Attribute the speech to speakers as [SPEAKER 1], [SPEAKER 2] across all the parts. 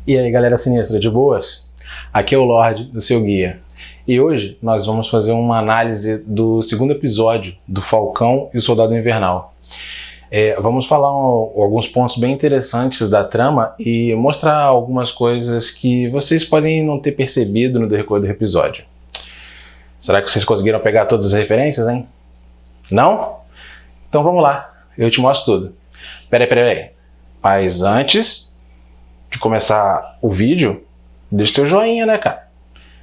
[SPEAKER 1] E aí galera sinistra, de boas? Aqui é o Lorde, o seu guia. E hoje nós vamos fazer uma análise do segundo episódio do Falcão e o Soldado Invernal. Vamos falar alguns pontos bem interessantes da trama e mostrar algumas coisas que vocês podem não ter percebido no decorrer do episódio. Será que vocês conseguiram pegar todas as referências, hein? Não? Então vamos lá, eu te mostro tudo. Peraí. Mas antes de começar o vídeo, deixa teu joinha, né, cara?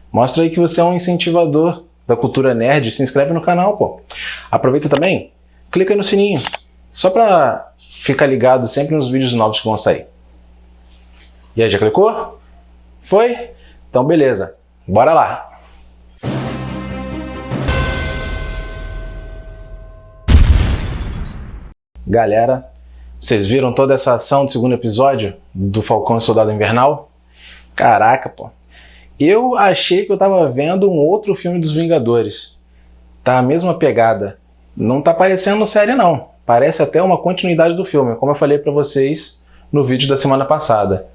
[SPEAKER 1] Mostra aí que você é um incentivador da cultura nerd, se inscreve no canal, pô. Aproveita também, clica no sininho, só pra ficar ligado sempre nos vídeos novos que vão sair. E aí, já clicou? Foi? Então beleza, bora lá! Galera, vocês viram toda essa ação do segundo episódio do Falcão e Soldado Invernal? Caraca, pô. Eu achei que eu tava vendo um outro filme dos Vingadores. Tá a mesma pegada. Não tá parecendo série não. Parece até uma continuidade do filme, como eu falei pra vocês no vídeo da semana passada.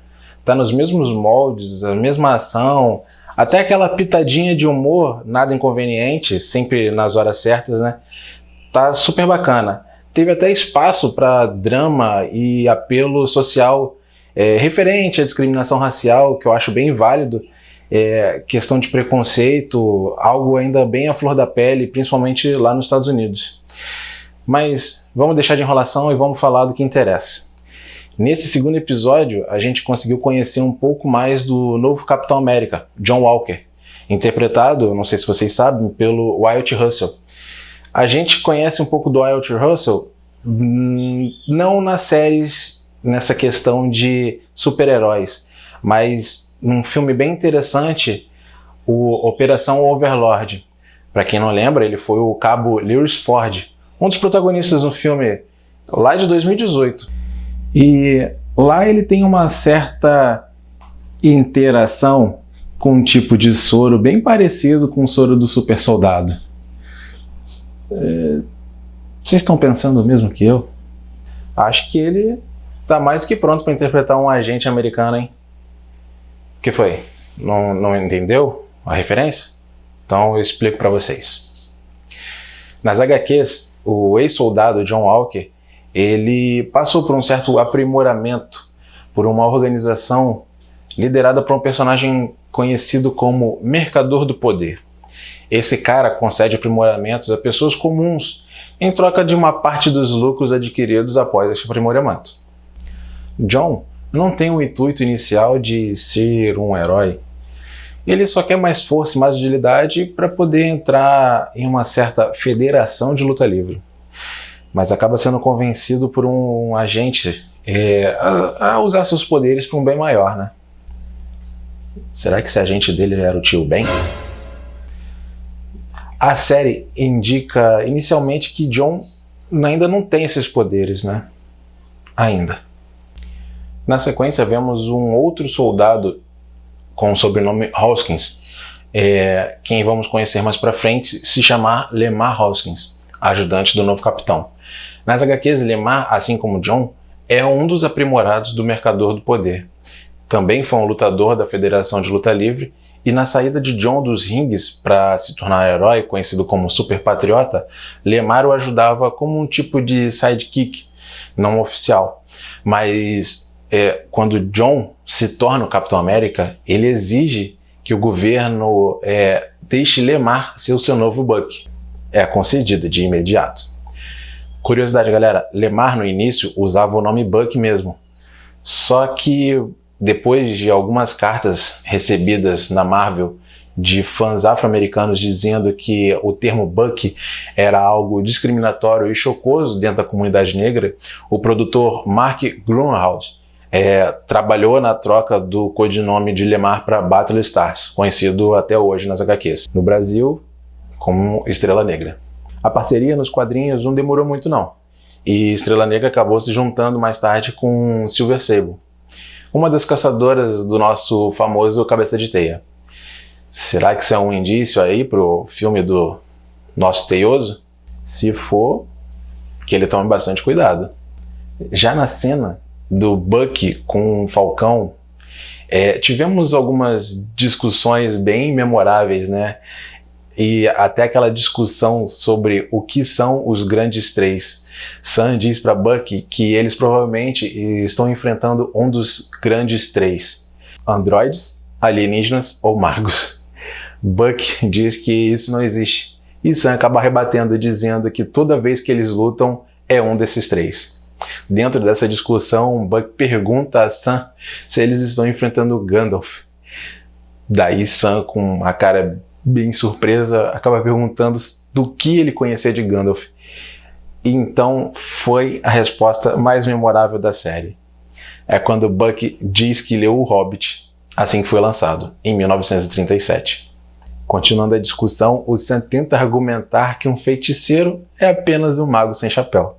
[SPEAKER 1] Tá nos mesmos moldes, a mesma ação, até aquela pitadinha de humor, nada inconveniente, sempre nas horas certas, né? Tá super bacana. Teve até espaço para drama e apelo social referente à discriminação racial, que eu acho bem válido, questão de preconceito, algo ainda bem à flor da pele, principalmente lá nos Estados Unidos. Mas vamos deixar de enrolação e vamos falar do que interessa. Nesse segundo episódio, a gente conseguiu conhecer um pouco mais do novo Capitão América, John Walker, interpretado, não sei se vocês sabem, pelo Wyatt Russell. A gente conhece um pouco do Wyatt Russell, não nas séries, nessa questão de super-heróis, mas num filme bem interessante, o Operação Overlord. Para quem não lembra, ele foi o cabo Lewis Ford, um dos protagonistas no filme lá de 2018. E lá ele tem uma certa interação com um tipo de soro bem parecido com o soro do super soldado. Vocês estão pensando o mesmo que eu? Acho que ele tá mais que pronto para interpretar um agente americano, hein? O que foi? Não entendeu a referência? Então eu explico para vocês. Nas HQs, o ex-soldado John Walker, ele passou por um certo aprimoramento por uma organização liderada por um personagem conhecido como Mercador do Poder. Esse cara concede aprimoramentos a pessoas comuns em troca de uma parte dos lucros adquiridos após esse aprimoramento. John não tem o intuito inicial de ser um herói. Ele só quer mais força e mais agilidade para poder entrar em uma certa federação de luta livre. Mas acaba sendo convencido por um agente a usar seus poderes para um bem maior, né? Será que esse agente dele era o tio Ben? A série indica inicialmente que John ainda não tem esses poderes, né? Ainda. Na sequência vemos um outro soldado com o sobrenome Hoskins, quem vamos conhecer mais pra frente se chamar Lemar Hoskins, ajudante do novo capitão. Nas HQs, Lemar, assim como John, é um dos aprimorados do Mercador do Poder. Também foi um lutador da Federação de Luta Livre. E na saída de John dos rings para se tornar herói, conhecido como Super Patriota, Lemar o ajudava como um tipo de sidekick, não oficial. Mas quando John se torna o Capitão América, ele exige que o governo deixe Lemar ser o seu novo Buck. É concedido de imediato. Curiosidade, galera, Lemar no início usava o nome Buck mesmo. Só que depois de algumas cartas recebidas na Marvel de fãs afro-americanos dizendo que o termo Buck era algo discriminatório e chocoso dentro da comunidade negra, o produtor Mark Gruenhaus trabalhou na troca do codinome de Lemar para Battlestar, conhecido até hoje nas HQs, no Brasil como Estrela Negra. A parceria nos quadrinhos não demorou muito não, e Estrela Negra acabou se juntando mais tarde com Silver Sable, uma das caçadoras do nosso famoso Cabeça de Teia. Será que isso é um indício aí pro filme do nosso Teioso? Se for, que ele tome bastante cuidado. Já na cena do Bucky com o Falcão, Tivemos algumas discussões bem memoráveis, né? E até aquela discussão sobre o que são os grandes três. Sam diz para Bucky que eles provavelmente estão enfrentando um dos grandes três: androides, alienígenas ou magos. Bucky diz que isso não existe, e Sam acaba rebatendo, dizendo que toda vez que eles lutam é um desses três. Dentro dessa discussão, Bucky pergunta a Sam se eles estão enfrentando Gandalf. Daí Sam, com a cara bem surpresa, acaba perguntando do que ele conhecia de Gandalf. E então foi a resposta mais memorável da série. É quando Bucky diz que leu O Hobbit, assim que foi lançado, em 1937. Continuando a discussão, o Sam tenta argumentar que um feiticeiro é apenas um mago sem chapéu.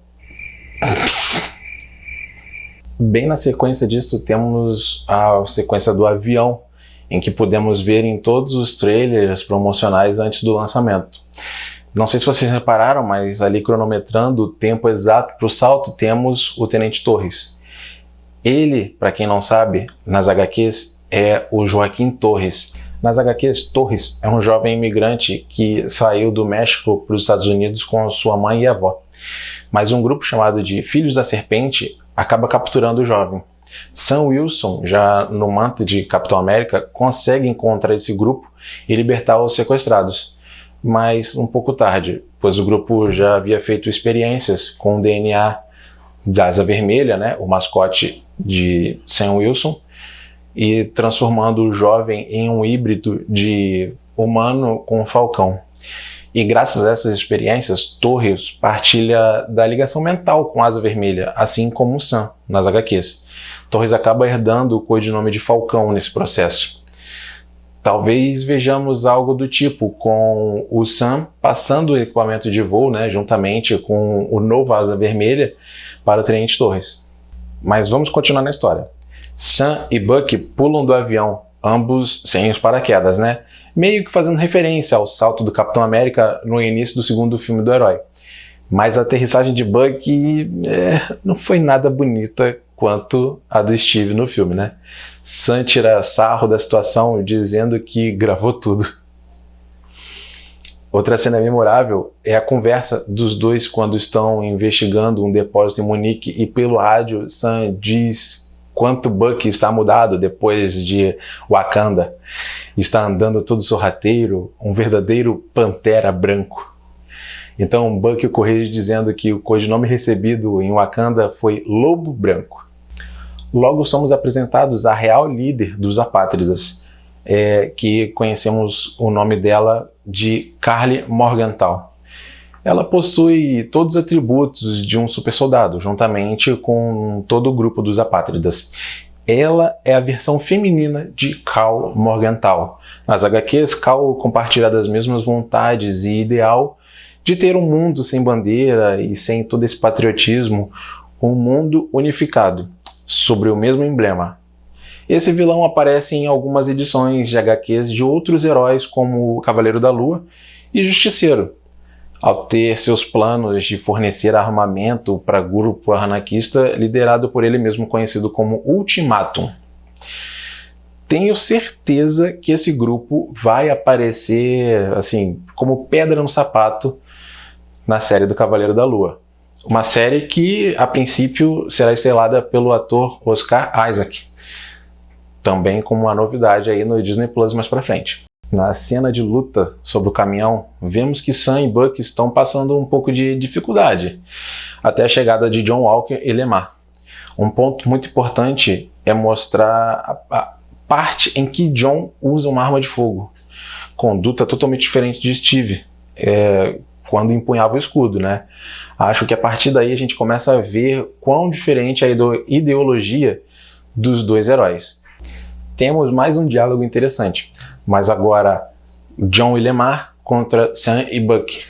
[SPEAKER 1] Bem na sequência disso, temos a sequência do avião, em que podemos ver em todos os trailers promocionais antes do lançamento. Não sei se vocês repararam, mas ali cronometrando o tempo exato para o salto, temos o Tenente Torres. Ele, para quem não sabe, nas HQs é o Joaquim Torres. Nas HQs, Torres é um jovem imigrante que saiu do México para os Estados Unidos com sua mãe e avó. Mas um grupo chamado de Filhos da Serpente acaba capturando o jovem. Sam Wilson, já no manto de Capitão América, consegue encontrar esse grupo e libertar os sequestrados. Mas um pouco tarde, pois o grupo já havia feito experiências com o DNA da Asa Vermelha, né, o mascote de Sam Wilson, e transformando o jovem em um híbrido de humano com falcão. E graças a essas experiências, Torres partilha da ligação mental com a Asa Vermelha, assim como o Sam nas HQs. Torres acaba herdando o codinome de Falcão nesse processo. Talvez vejamos algo do tipo, com o Sam passando o equipamento de voo, né, juntamente com o novo Asa Vermelha, para o Tenente Torres. Mas vamos continuar na história. Sam e Bucky pulam do avião, ambos sem os paraquedas, né? Meio que fazendo referência ao salto do Capitão América no início do segundo filme do herói. Mas a aterrissagem de Bucky não foi nada bonita quanto a do Steve no filme, né? Sam tira sarro da situação dizendo que gravou tudo. Outra cena memorável é a conversa dos dois quando estão investigando um depósito em Munique e pelo rádio Sam diz quanto Bucky está mudado depois de Wakanda. Está andando todo sorrateiro, um verdadeiro pantera branco. Então Bucky corrige dizendo que o codinome recebido em Wakanda foi Lobo Branco. Logo somos apresentados à real líder dos apátridas, que conhecemos o nome dela de Karli Morgenthau. Ela possui todos os atributos de um super soldado, juntamente com todo o grupo dos apátridas. Ela é a versão feminina de Kal Morgenthau. Nas HQs, Kal compartilha das mesmas vontades e ideal de ter um mundo sem bandeira e sem todo esse patriotismo, um mundo unificado, sobre o mesmo emblema. Esse vilão aparece em algumas edições de HQs de outros heróis, como o Cavaleiro da Lua e Justiceiro, ao ter seus planos de fornecer armamento para o grupo anarquista liderado por ele mesmo, conhecido como Ultimatum. Tenho certeza que esse grupo vai aparecer assim como pedra no sapato na série do Cavaleiro da Lua. Uma série que, a princípio, será estrelada pelo ator Oscar Isaac, também como uma novidade aí no Disney Plus mais pra frente. Na cena de luta sobre o caminhão, vemos que Sam e Bucky estão passando um pouco de dificuldade, até a chegada de John Walker e Lemar. Um ponto muito importante é mostrar a parte em que John usa uma arma de fogo, conduta totalmente diferente de Steve, quando empunhava o escudo, né? Acho que a partir daí a gente começa a ver quão diferente é a ideologia dos dois heróis. Temos mais um diálogo interessante, mas agora John e Lemar contra Sam e Bucky,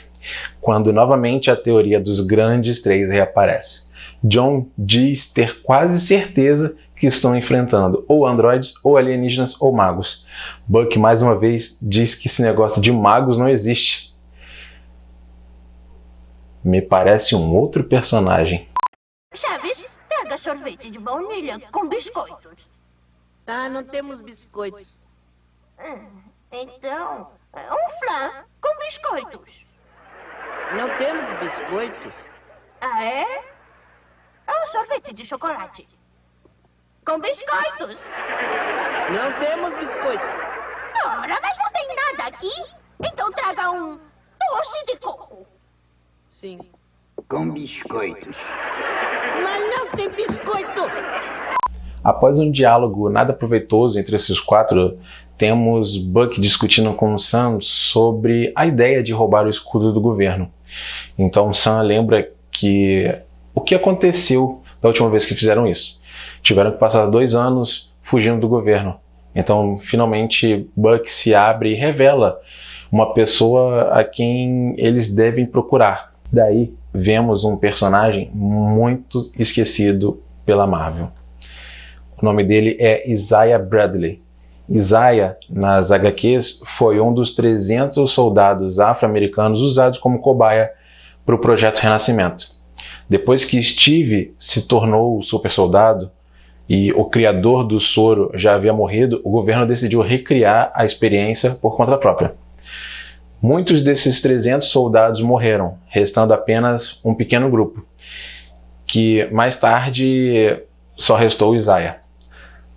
[SPEAKER 1] quando novamente a teoria dos grandes três reaparece. John diz ter quase certeza que estão enfrentando ou androides, ou alienígenas, ou magos. Bucky mais uma vez diz que esse negócio de magos não existe. Me parece um outro personagem.
[SPEAKER 2] Chaves, pega sorvete de baunilha com biscoitos. Ah, não temos biscoitos.
[SPEAKER 3] Então, um flan com biscoitos.
[SPEAKER 2] Não temos biscoitos.
[SPEAKER 3] Ah, é? Um sorvete de chocolate. Com biscoitos.
[SPEAKER 2] Não temos biscoitos.
[SPEAKER 3] Ora, mas não tem nada aqui. Então traga um doce de coco.
[SPEAKER 2] Sim.
[SPEAKER 4] Com biscoitos.
[SPEAKER 2] Mas não tem biscoito.
[SPEAKER 1] Após um diálogo nada proveitoso entre esses quatro, temos Buck discutindo com Sam sobre a ideia de roubar o escudo do governo. Então Sam lembra que o que aconteceu da última vez que fizeram isso. Tiveram que passar 2 anos fugindo do governo. Então, finalmente, Buck se abre e revela uma pessoa a quem eles devem procurar. Daí, vemos um personagem muito esquecido pela Marvel. O nome dele é Isaiah Bradley. Isaiah, nas HQs, foi um dos 300 soldados afro-americanos usados como cobaia para o Projeto Renascimento. Depois que Steve se tornou super soldado e o criador do soro já havia morrido, o governo decidiu recriar a experiência por conta própria. Muitos desses 300 soldados morreram, restando apenas um pequeno grupo, que mais tarde só restou Isaiah.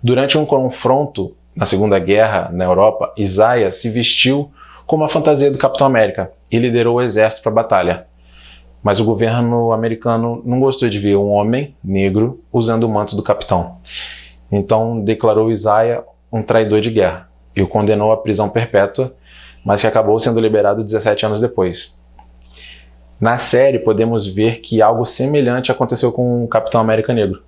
[SPEAKER 1] Durante um confronto na Segunda Guerra na Europa, Isaiah se vestiu com uma fantasia do Capitão América e liderou o exército para a batalha. Mas o governo americano não gostou de ver um homem negro usando o manto do capitão. Então declarou Isaiah um traidor de guerra e o condenou à prisão perpétua, mas que acabou sendo liberado 17 anos depois. Na série podemos ver que algo semelhante aconteceu com o Capitão América Negro,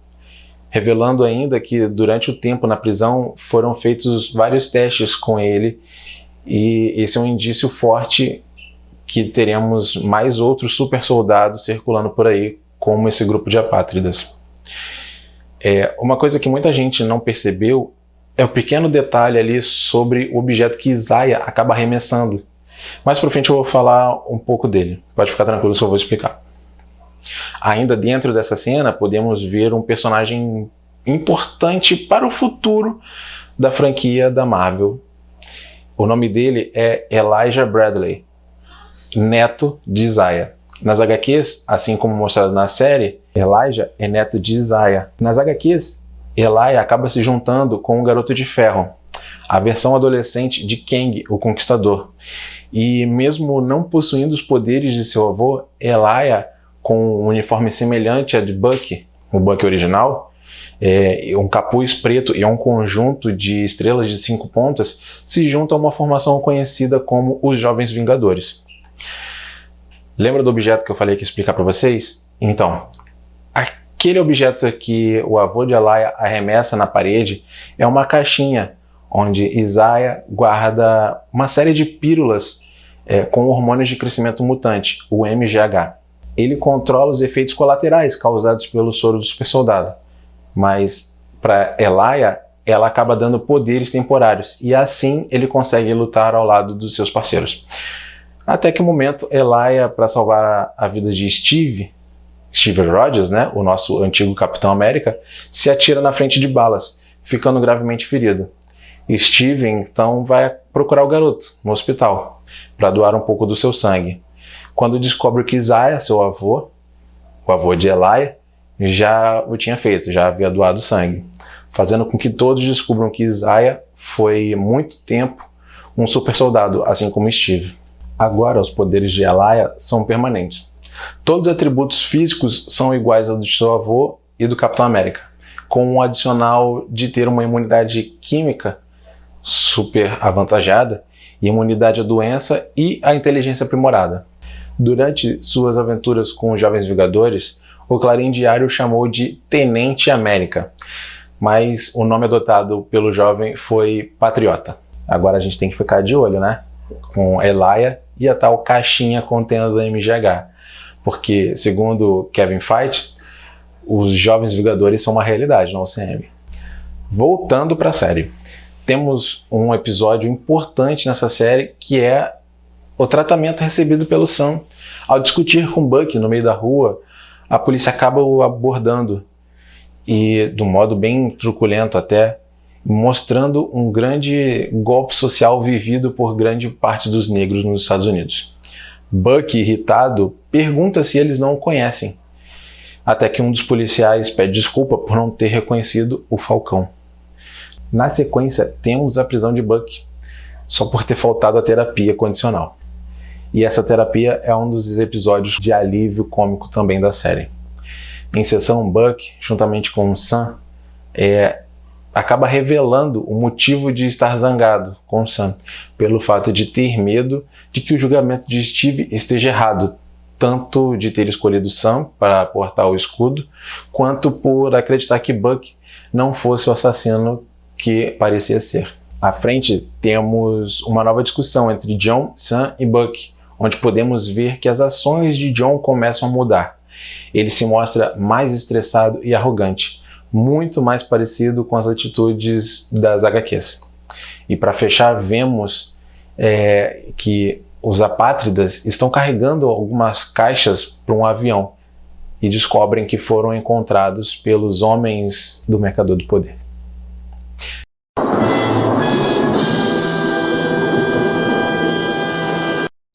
[SPEAKER 1] revelando ainda que durante o tempo na prisão foram feitos vários testes com ele, e esse é um indício forte que teremos mais outros super soldados circulando por aí, como esse grupo de apátridas. Uma coisa que muita gente não percebeu é o pequeno detalhe ali sobre o objeto que Isaiah acaba arremessando. Mais pra frente eu vou falar um pouco dele. Pode ficar tranquilo, só vou explicar. Ainda dentro dessa cena, podemos ver um personagem importante para o futuro da franquia da Marvel. O nome dele é Elijah Bradley, neto de Isaiah. Nas HQs, assim como mostrado na série, Elijah é neto de Isaiah. Nas HQs, Elijah acaba se juntando com o Garoto de Ferro, a versão adolescente de Kang, o Conquistador. E mesmo não possuindo os poderes de seu avô, Elijah, com um uniforme semelhante a de Buck, o Buck original, um capuz preto e um conjunto de estrelas de 5 pontas, se junta a uma formação conhecida como os Jovens Vingadores. Lembra do objeto que eu falei que ia explicar para vocês? Então, aquele objeto que o avô de Elijah arremessa na parede é uma caixinha onde Isaiah guarda uma série de pílulas com hormônios de crescimento mutante, o MGH. Ele controla os efeitos colaterais causados pelo soro do super soldado, mas para Elijah ela acaba dando poderes temporários e assim ele consegue lutar ao lado dos seus parceiros. Até que o momento, Elijah, para salvar a vida de Steve Rogers, né, o nosso antigo Capitão América, se atira na frente de balas, ficando gravemente ferido. Steve então vai procurar o garoto no hospital para doar um pouco do seu sangue. Quando descobre que Isaiah, seu avô, o avô de Elijah, já o tinha feito, já havia doado sangue, fazendo com que todos descubram que Isaiah foi muito tempo um super soldado, assim como Steve. Agora, os poderes de Elijah são permanentes. Todos os atributos físicos são iguais aos do seu avô e do Capitão América, com um adicional de ter uma imunidade química super avantajada, e imunidade à doença e à inteligência aprimorada. Durante suas aventuras com os Jovens Vingadores, o Clarim Diário o chamou de Tenente América, mas o nome adotado pelo jovem foi Patriota. Agora a gente tem que ficar de olho, né? Com Elijah e a tal caixinha contendo o MGH, porque, segundo Kevin Feige, os Jovens Vingadores são uma realidade, não o CM. Voltando para a série, temos um episódio importante nessa série que é o tratamento recebido pelo Sam. Ao discutir com Buck no meio da rua, a polícia acaba o abordando e, de um modo bem truculento até, mostrando um grande golpe social vivido por grande parte dos negros nos Estados Unidos. Buck, irritado, pergunta se eles não o conhecem, até que um dos policiais pede desculpa por não ter reconhecido o Falcão. Na sequência, temos a prisão de Buck, só por ter faltado a terapia condicional. E essa terapia é um dos episódios de alívio cômico também da série. Em sessão, Buck, juntamente com Sam, acaba revelando o motivo de estar zangado com Sam, pelo fato de ter medo de que o julgamento de Steve esteja errado, tanto de ter escolhido Sam para portar o escudo, quanto por acreditar que Buck não fosse o assassino que parecia ser. À frente, temos uma nova discussão entre John, Sam e Buck, onde podemos ver que as ações de John começam a mudar. Ele se mostra mais estressado e arrogante, muito mais parecido com as atitudes das HQs. E para fechar, vemos que os apátridas estão carregando algumas caixas para um avião e descobrem que foram encontrados pelos homens do Mercador do Poder.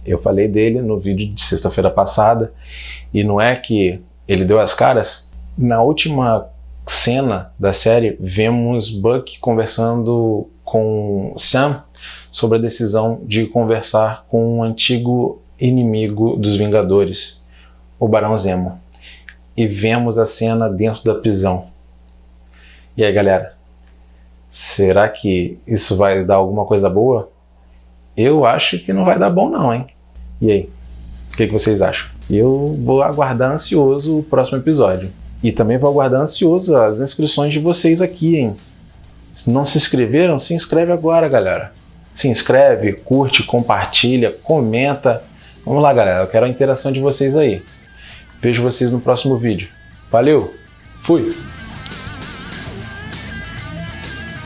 [SPEAKER 1] Eu falei dele no vídeo de sexta-feira passada, e não é que ele deu as caras? Na última cena da série, vemos Buck conversando com Sam sobre a decisão de conversar com um antigo inimigo dos Vingadores, o Barão Zemo. E vemos a cena dentro da prisão. E aí, galera, será que isso vai dar alguma coisa boa? Eu acho que não vai dar bom não, hein? E aí, o que vocês acham? Eu vou aguardar ansioso o próximo episódio. E também vou aguardar ansioso as inscrições de vocês aqui, hein? Se não se inscreveram, se inscreve agora, galera. Se inscreve, curte, compartilha, comenta. Vamos lá, galera, eu quero a interação de vocês aí. Vejo vocês no próximo vídeo. Valeu, fui!